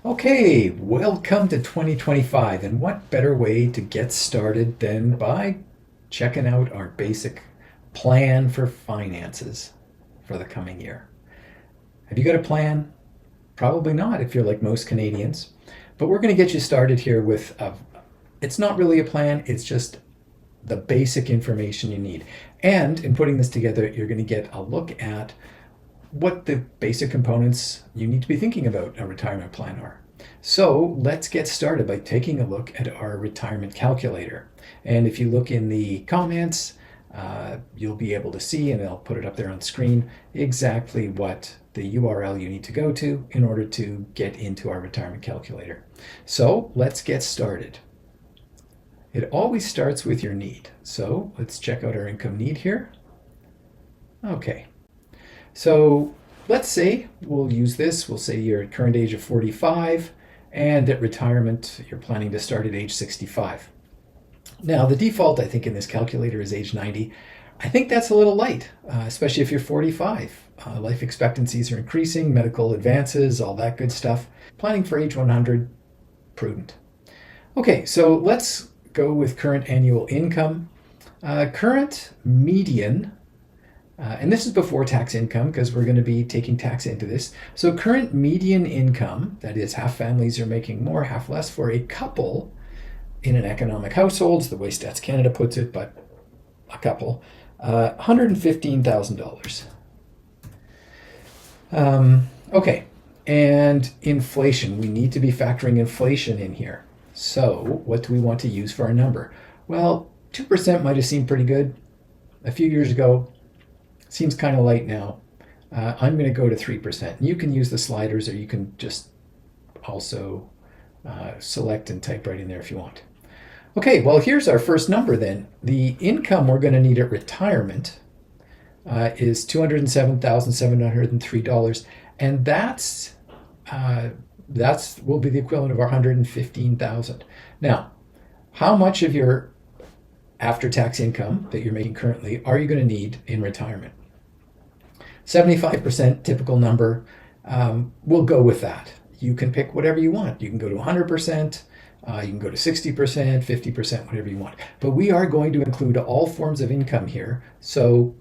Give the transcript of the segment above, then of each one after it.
Okay, welcome to 2025, and what better way to get started than by checking out our basic plan for finances for the coming year. Have you got a plan? Probably not if you're like most Canadians, but we're going to get you started here with it's not really a plan, it's just the basic information you need. And in putting this together, you're going to get a look at what the basic components you need to be thinking about a retirement plan are. So let's get started by taking a look at our retirement calculator. And if you look in the comments, you'll be able to see, and I'll put it up there on screen, exactly what the URL you need to go to in order to get into our retirement calculator. So let's get started. It always starts with your need. So let's check out our income need here. Okay. So let's say we'll use this. We'll say your current age of 45 and at retirement you're planning to start at age 65. Now the default I think in this calculator is age 90. I think that's a little light, especially if you're 45. Life expectancies are increasing, medical advances, all that good stuff. Planning for age 100, prudent. Okay, so let's go with current annual income. Current median, and this is before tax income because we're going to be taking tax into this. So current median income, that is half families are making more, half less for a couple in an economic household, the way Stats Canada puts it, but a couple, $115,000. Okay, and inflation, we need to be factoring inflation in here. So what do we want to use for our number? Well, 2% might have seemed pretty good a few years ago. Seems kind of light now. I'm going to go to 3%. You can use the sliders, or you can just also select and type right in there if you want. Okay, well, here's our first number then. The income we're going to need at retirement is $207,703, and that's will be the equivalent of our $115,000. Now, how much of your after-tax income that you're making currently are you going to need in retirement? 75% typical number. We'll go with that. You can pick whatever you want. You can go to 100%, you can go to 60%, 50%, whatever you want. But we are going to include all forms of income here, so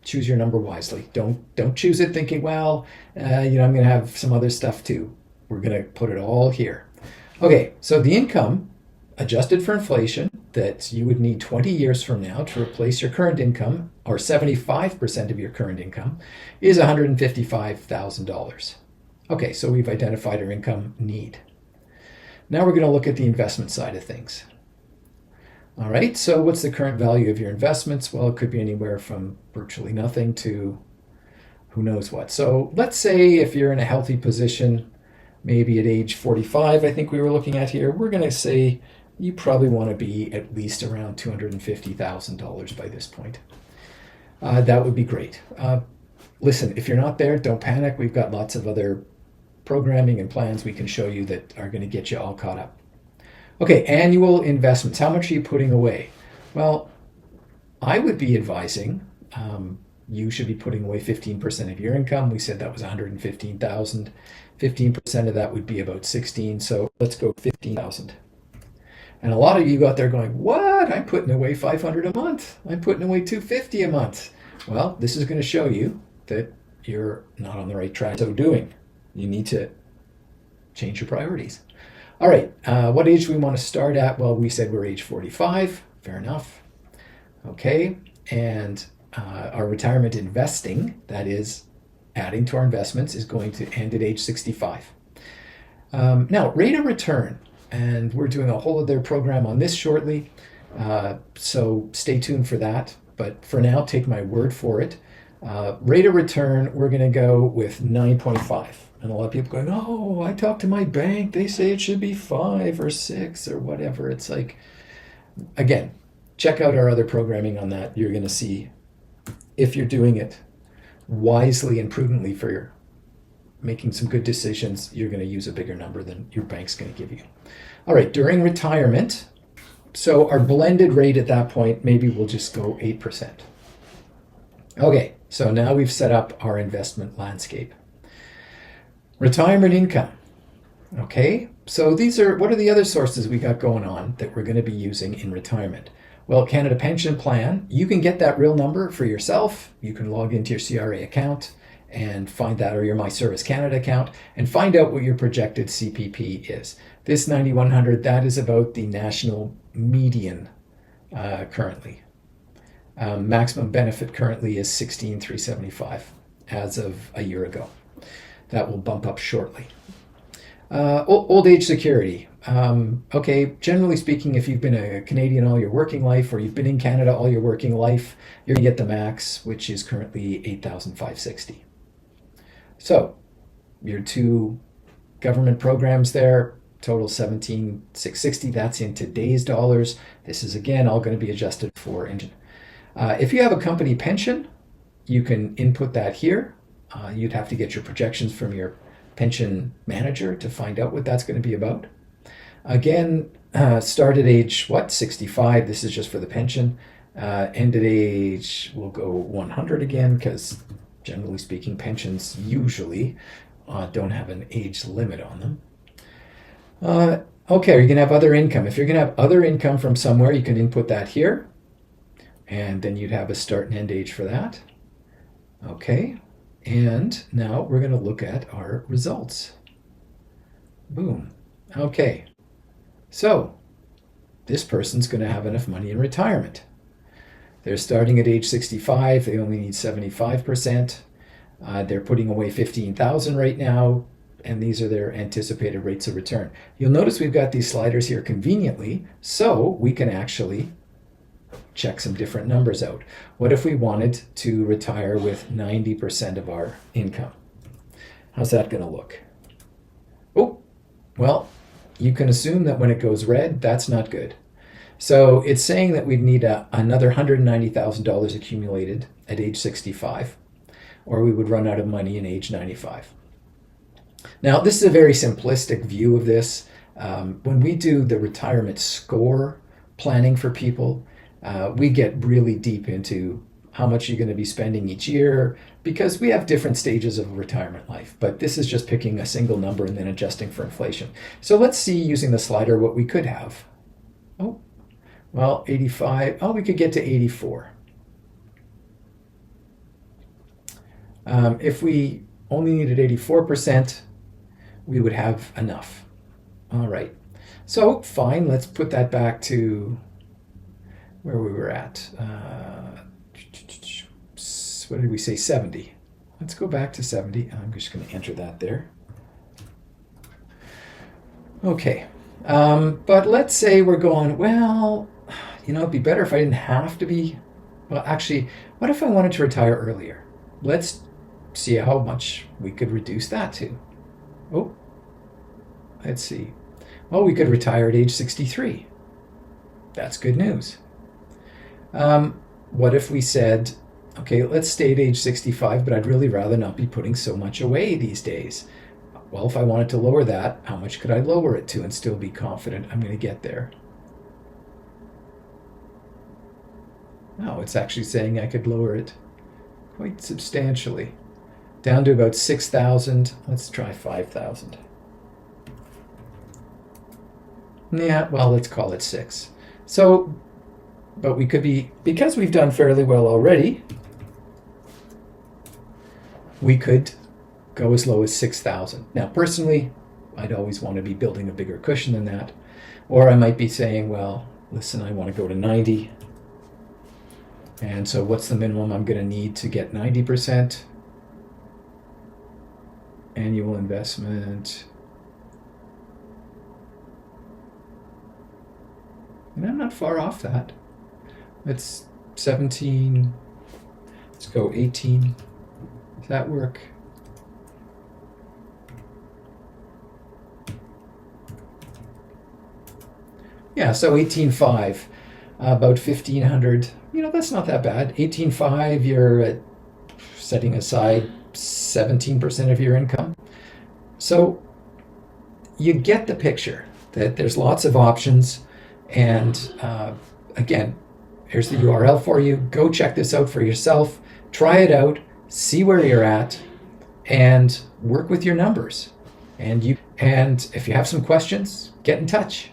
choose your number wisely. Don't choose it thinking, well, I'm going to have some other stuff too. We're going to put it all here. Okay, so the income adjusted for inflation that you would need 20 years from now to replace your current income, or 75% of your current income, is $155,000. Okay, so we've identified our income need. Now we're going to look at the investment side of things. All right, so what's the current value of your investments? Well, it could be anywhere from virtually nothing to who knows what. So let's say if you're in a healthy position, maybe at age 45, I think we were looking at here, we're going to say you probably want to be at least around $250,000 by this point. That would be great. Listen, if you're not there, don't panic. We've got lots of other programming and plans we can show you that are going to get you all caught up. Okay, annual investments. How much are you putting away? Well, I would be advising you should be putting away 15% of your income. We said that was $115,000. 15% of that would be about 16. So let's go 15,000. And a lot of you out there going, what? I'm putting away $500 a month. I'm putting away $250 a month. Well, this is going to show you that you're not on the right track. So doing, you need to change your priorities. All right, what age do we want to start at? Well, we said we're age 45. Fair enough. Okay, and our retirement investing, that is adding to our investments, is going to end at age 65. Now, rate of return. And we're doing a whole other program on this shortly, so stay tuned for that. But for now, take my word for it. Rate of return, we're going to go with 9.5. And a lot of people going, oh, I talked to my bank. They say it should be 5 or 6 or whatever. It's like, again, check out our other programming on that. You're going to see if you're doing it wisely and prudently for making some good decisions, you're going to use a bigger number than your bank's going to give you. All right, during retirement, so our blended rate at that point, maybe we'll just go 8%. Okay, so now we've set up our investment landscape. Retirement income. Okay, so what are the other sources we got going on that we're going to be using in retirement? Well, Canada Pension Plan, you can get that real number for yourself. You can log into your CRA account and find that, or your My Service Canada account, and find out what your projected CPP is. This 9,100, that is about the national median currently. Maximum benefit currently is 16,375 as of a year ago. That will bump up shortly. Old age security. Okay, generally speaking, if you've been a Canadian all your working life, or you've been in Canada all your working life, you're going to get the max, which is currently 8,560. So your two government programs there, total 17,660. That's in today's dollars. This is again all going to be adjusted for engine. If you have a company pension, you can input that here. You'd have to get your projections from your pension manager to find out what that's going to be about. Again, start at age 65. This is just for the pension. End at age, we'll go 100 again, because generally speaking, pensions usually don't have an age limit on them. Okay, you're going to have other income. If you're going to have other income from somewhere, you can input that here. And then you'd have a start and end age for that. Okay, and now we're going to look at our results. Boom. Okay, so this person's going to have enough money in retirement. They're starting at age 65. They only need 75%. They're putting away 15,000 right now, and these are their anticipated rates of return. You'll notice we've got these sliders here conveniently, so we can actually check some different numbers out. What if we wanted to retire with 90% of our income? How's that going to look? Oh, well, you can assume that when it goes red, that's not good. So it's saying that we'd need another $190,000 accumulated at age 65, or we would run out of money in age 95. Now, this is a very simplistic view of this. When we do the retirement score planning for people, we get really deep into how much you're going to be spending each year, because we have different stages of retirement life. But this is just picking a single number and then adjusting for inflation. So let's see, using the slider, what we could have. Oh, well, 85. Oh, we could get to 84. If we only needed 84%, we would have enough. All right. So fine, let's put that back to where we were at. What did we say? 70. Let's go back to 70. I'm just going to enter that there. Okay. But let's say we're going, well, it'd be better if I didn't have to be. Well, actually, what if I wanted to retire earlier? Let's see how much we could reduce that to. Oh, let's see. Well, we could retire at age 63. That's good news. What if we said, okay, let's stay at age 65, but I'd really rather not be putting so much away these days. Well, if I wanted to lower that, how much could I lower it to and still be confident I'm going to get there? No, it's actually saying I could lower it quite substantially, down to about 6,000. Let's try 5,000. Yeah, well, let's call it 6. So, but we could be, because we've done fairly well already, we could go as low as 6,000. Now, personally, I'd always want to be building a bigger cushion than that. Or I might be saying, well, listen, I want to go to 90. And so what's the minimum I'm going to need to get 90%? Annual investment. And I'm not far off that. It's 17. Let's go 18. Does that work? Yeah, so 18.5, about 1,500. That's not that bad. 18.5, you're setting aside 17% of your income. So you get the picture that there's lots of options. And again, here's the URL for you. Go check this out for yourself. Try it out. See where you're at and work with your numbers. And if you have some questions, get in touch.